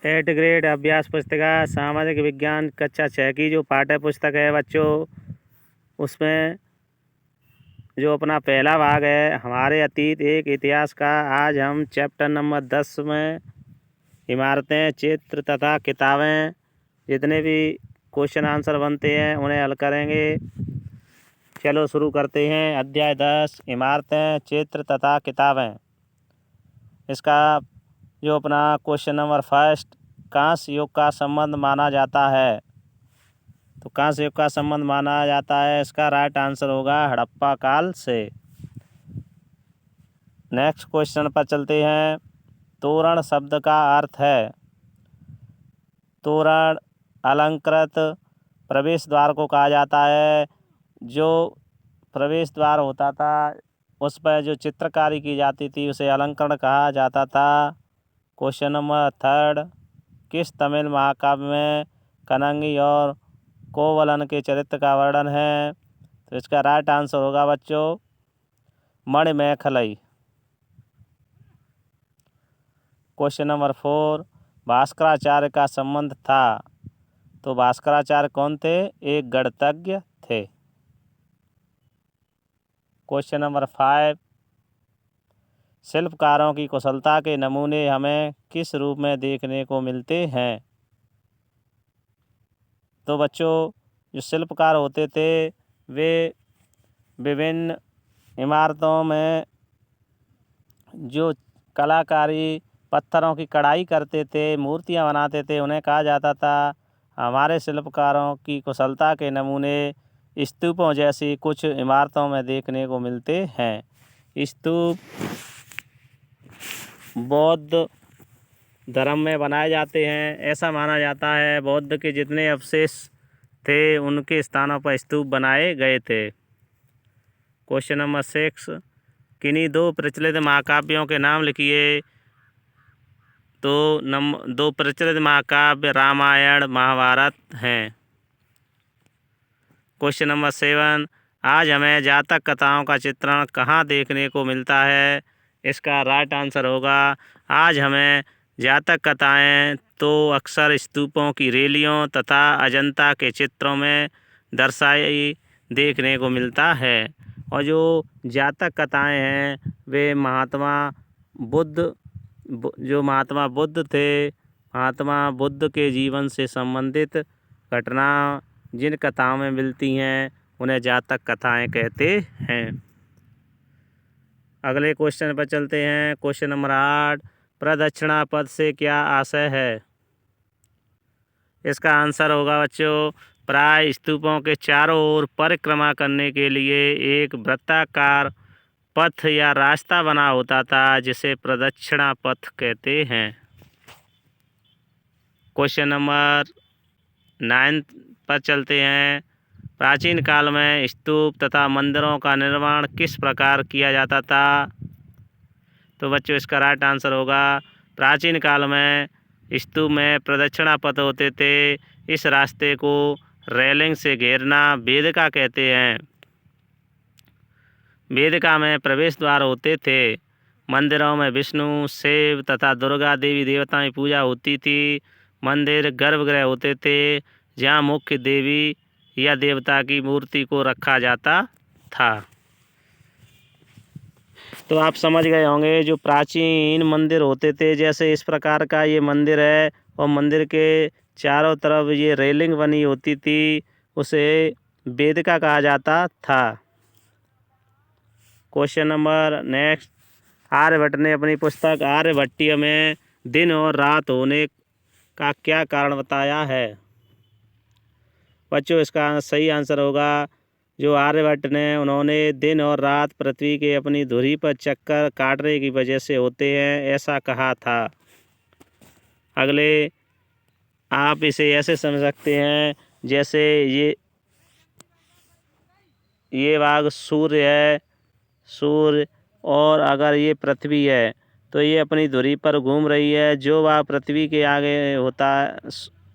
8 grade अभ्यास पुस्तिका सामाजिक विज्ञान कक्षा 6 की जो पाठ्य पुस्तक है बच्चों, उसमें जो अपना पहला भाग है हमारे अतीत एक इतिहास का। आज हम चैप्टर नंबर 10 में इमारतें, चित्र तथा किताबें, जितने भी क्वेश्चन आंसर बनते हैं उन्हें हल करेंगे। चलो शुरू करते हैं। अध्याय 10 इमारतें, चित्र तथा किताबें। इसका जो अपना क्वेश्चन नंबर फर्स्ट, कांस्य युग का संबंध माना जाता है। तो कांस्य युग का संबंध माना जाता है, इसका राइट आंसर होगा हड़प्पा काल से। नेक्स्ट क्वेश्चन पर चलते हैं। तोरण शब्द का अर्थ है। तोरण अलंकृत प्रवेश द्वार को कहा जाता है। जो प्रवेश द्वार होता था उस पर जो चित्रकारी की जाती थी उसे अलंकरण कहा जाता था। क्वेश्चन नंबर थर्ड, किस तमिल महाकाव्य में कन्नगी और कोवलन के चरित्र का वर्णन है? तो इसका राइट आंसर होगा बच्चों मणिमेखलाई। क्वेश्चन नंबर 4, भास्कराचार्य का संबंध था। तो भास्कराचार्य कौन थे? एक गणितज्ञ थे। क्वेश्चन नंबर 5, शिल्पकारों की कुशलता के नमूने हमें किस रूप में देखने को मिलते हैं? तो बच्चों जो शिल्पकार होते थे वे विभिन्न इमारतों में जो कलाकारी पत्थरों की कढ़ाई करते थे, मूर्तियां बनाते थे, उन्हें कहा जाता था। हमारे शिल्पकारों की कुशलता के नमूने स्तूपों जैसी कुछ इमारतों में देखने को मिलते हैं। स्तूप बौद्ध धर्म में बनाए जाते हैं। ऐसा माना जाता है बौद्ध के जितने अवशेष थे उनके स्थानों पर स्तूप बनाए गए थे। क्वेश्चन नंबर 6, किन्हीं दो प्रचलित महाकाव्यों के नाम लिखिए। तो दो प्रचलित महाकाव्य रामायण महाभारत हैं। क्वेश्चन नंबर 7, आज हमें जातक कथाओं का चित्रण कहाँ देखने को मिलता है? इसका राइट आंसर होगा आज हमें जातक कथाएं तो अक्सर स्तूपों की रैलियों तथा अजंता के चित्रों में दर्शाई देखने को मिलता है। और जो जातक कथाएं हैं वे महात्मा बुद्ध थे, महात्मा बुद्ध के जीवन से संबंधित घटना जिन कथाओं में मिलती हैं उन्हें जातक कथाएं कहते हैं। अगले क्वेश्चन पर चलते हैं। क्वेश्चन नंबर 8, प्रदक्षिणा पद से क्या आशय है? इसका आंसर होगा बच्चों प्राय स्तूपों के चारों ओर परिक्रमा करने के लिए एक वृत्ताकार पथ या रास्ता बना होता था जिसे प्रदक्षिणा पथ कहते हैं। क्वेश्चन नंबर 9 पर चलते हैं। प्राचीन काल में स्तूप तथा मंदिरों का निर्माण किस प्रकार किया जाता था? तो बच्चों इसका राइट आंसर होगा प्राचीन काल में स्तूप में प्रदक्षिणा पथ होते थे। इस रास्ते को रेलिंग से घेरना वेदिका कहते हैं। वेदिका में प्रवेश द्वार होते थे। मंदिरों में विष्णु, शिव तथा दुर्गा देवी देवताओं की पूजा होती थी। मंदिर गर्भगृह होते थे जहाँ मुख्य देवी या देवता की मूर्ति को रखा जाता था। तो आप समझ गए होंगे जो प्राचीन मंदिर होते थे, जैसे इस प्रकार का ये मंदिर है और मंदिर के चारों तरफ ये रेलिंग बनी होती थी, उसे वेदिका कहा जाता था। क्वेश्चन नंबर नेक्स्ट, आर्यभट्ट ने अपनी पुस्तक आर्यभट्टीय में दिन और रात होने का क्या कारण बताया है? बच्चों इसका सही आंसर होगा जो आर्यभट्ट ने उन्होंने दिन और रात पृथ्वी के अपनी धुरी पर चक्कर काटने की वजह से होते हैं ऐसा कहा था। अगले आप इसे ऐसे समझ सकते हैं जैसे ये भाग सूर्य है, सूर्य, और अगर ये पृथ्वी है तो ये अपनी धुरी पर घूम रही है। जो भाग पृथ्वी के आगे होता है,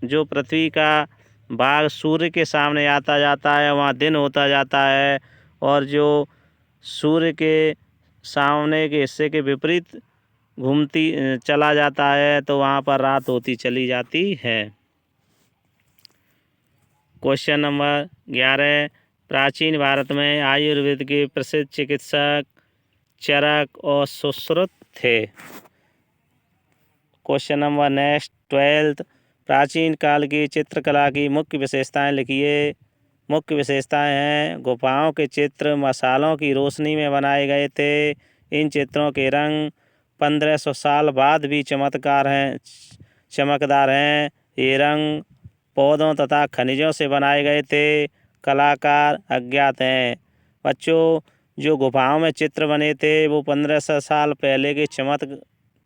जो पृथ्वी का भाग सूर्य के सामने आता जाता है वहाँ दिन होता जाता है, और जो सूर्य के सामने के हिस्से के विपरीत घूमती चला जाता है तो वहाँ पर रात होती चली जाती है। क्वेश्चन नंबर 11, प्राचीन भारत में आयुर्वेद के प्रसिद्ध चिकित्सक चरक और सुश्रुत थे। क्वेश्चन नंबर नेक्स्ट 12, प्राचीन काल की चित्रकला की मुख्य विशेषताएं लिखिए। मुख्य विशेषताएं हैं, गुफाओं के चित्र मसालों की रोशनी में बनाए गए थे। इन चित्रों के रंग 1500 साल बाद भी चमकदार हैं। ये रंग पौधों तथा खनिजों से बनाए गए थे। कलाकार अज्ञात हैं। बच्चों, जो गुफाओं में चित्र बने थे वो 1500 साल पहले के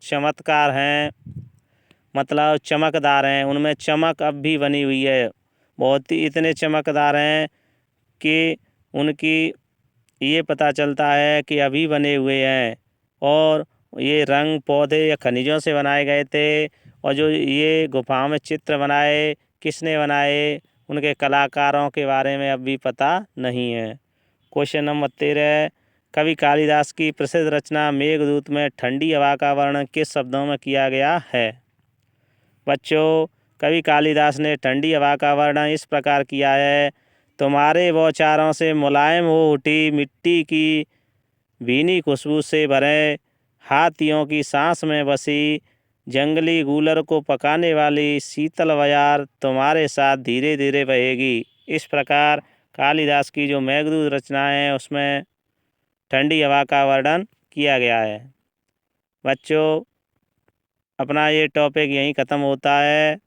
चमत्कार हैं, मतलब चमकदार हैं। उनमें चमक अब भी बनी हुई है। बहुत ही इतने चमकदार हैं कि उनकी ये पता चलता है कि अभी बने हुए हैं। और ये रंग पौधे या खनिजों से बनाए गए थे। और जो ये गुफाओं में चित्र बनाए, किसने बनाए, उनके कलाकारों के बारे में अब भी पता नहीं है। क्वेश्चन नंबर 13, कवि कालिदास की प्रसिद्ध रचना मेघदूत में ठंडी हवा का वर्णन किस शब्दों में किया गया है। बच्चों, कवि कालिदास ने ठंडी हवा का वर्णन इस प्रकार किया है, तुम्हारे बौछारों से मुलायम हो उठी मिट्टी की भीनी खुशबू से भरे हाथियों की सांस में बसी जंगली गूलर को पकाने वाली शीतल बयार तुम्हारे साथ धीरे धीरे बहेगी। इस प्रकार कालिदास की जो मेघदूत रचनाएं हैं उसमें ठंडी हवा का वर्णन किया गया है। बच्चों, अपना ये टॉपिक यहीं ख़त्म होता है।